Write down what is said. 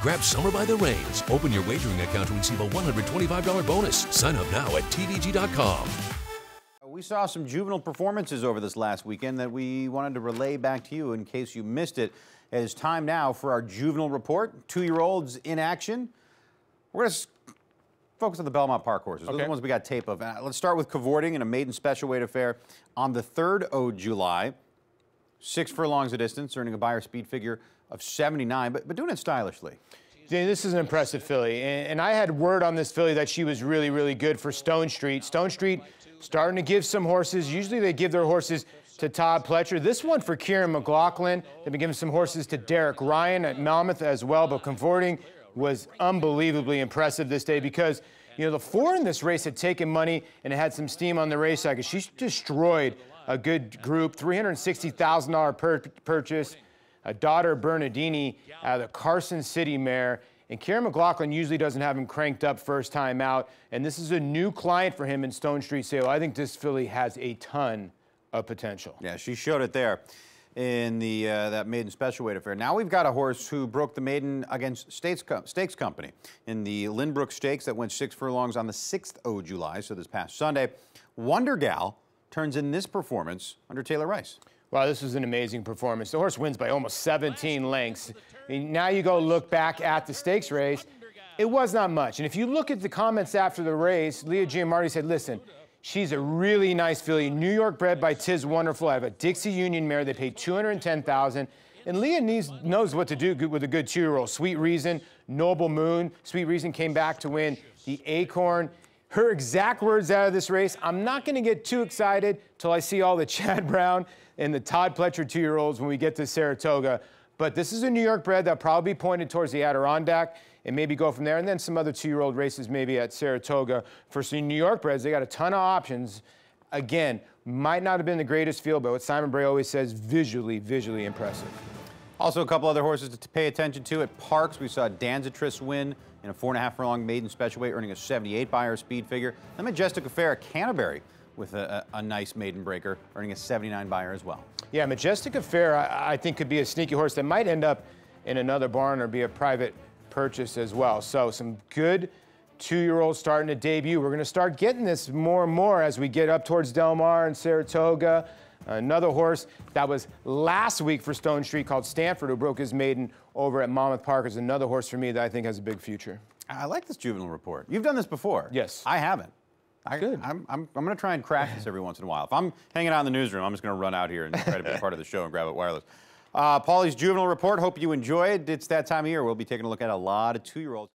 Grab Summer by the Reins. Open your wagering account to receive a $125 bonus. Sign up now at TVG.com. We saw some juvenile performances over this last weekend that we wanted to relay back to you in case you missed it. It is time now for our juvenile report. 2-year-olds in action. We're going to focus on the Belmont Park horses. Those are the ones we got tape of. Let's start with cavorting in a maiden special weight affair on the 3rd of July. 6 furlongs a distance, earning a Beyer speed figure of 79, but doing it stylishly. This is an impressive filly, and I had word on this filly that she was really, really good for Stone Street. Stone Street starting to give some horses. Usually they give their horses to Todd Pletcher. This one for Kieran McLaughlin. They've been giving some horses to Derek Ryan at Monmouth as well, but cavorting was unbelievably impressive this day because, you know, the 4 in this race had taken money and it had some steam on the race cycle. She destroyed a good group, $360,000 purchase. A daughter Bernardini out of the Carson City mare. And Kieran McLaughlin usually doesn't have him cranked up first time out. And this is a new client for him in Stone Street Sale. I think this filly has a ton of potential. Yeah, she showed it there in the that maiden special weight affair. Now we've got a horse who broke the maiden against Stakes Company in the Lynbrook Stakes that went 6 furlongs on the 6th of July, so this past Sunday. Wonder Gal turns in this performance under Taylor Rice. Wow, this was an amazing performance. The horse wins by almost 17 lengths. I mean, now you go look back at the stakes race. It was not much. And if you look at the comments after the race, Leah Giamardi said, listen, she's a really nice filly, New York bred by Tiz Wonderful. I have a Dixie Union mare. They paid $210,000. And Leah knows what to do with a good 2-year-old. Sweet Reason, Noble Moon. Sweet Reason came back to win the Acorn. Her exact words out of this race, I'm not going to get too excited till I see all the Chad Brown and the Todd Pletcher 2-year-olds when we get to Saratoga. But this is a New York bred that'll probably be pointed towards the Adirondack and maybe go from there. And then some other 2-year-old races maybe at Saratoga. For some New York breds, they got a ton of options. Again, might not have been the greatest field, but what Simon Bray always says, visually impressive. Also, a couple other horses to pay attention to at Parks. We saw Danzatris win in a 4.5 furlong maiden special weight, earning a 78 Beyer speed figure. And Majestic Affair at Canterbury with a nice maiden breaker, earning a 79 Beyer as well. Yeah, Majestic Affair, I think, could be a sneaky horse that might end up in another barn or be a private purchase as well. So some good 2-year-olds starting to debut. We're going to start getting this more and more as we get up towards Del Mar and Saratoga. Another horse that was last week for Stone Street called Stanford, who broke his maiden over at Monmouth Park, is another horse for me that I think has a big future. I like this juvenile report. You've done this before. Yes. I haven't. Good. I'm going to try and crack this every once in a while. If I'm hanging out in the newsroom, I'm just going to run out here and try to be part of the show and grab it wireless. Paulie's Juvenile Report. Hope you enjoyed. It's that time of year. We'll be taking a look at a lot of 2-year-olds.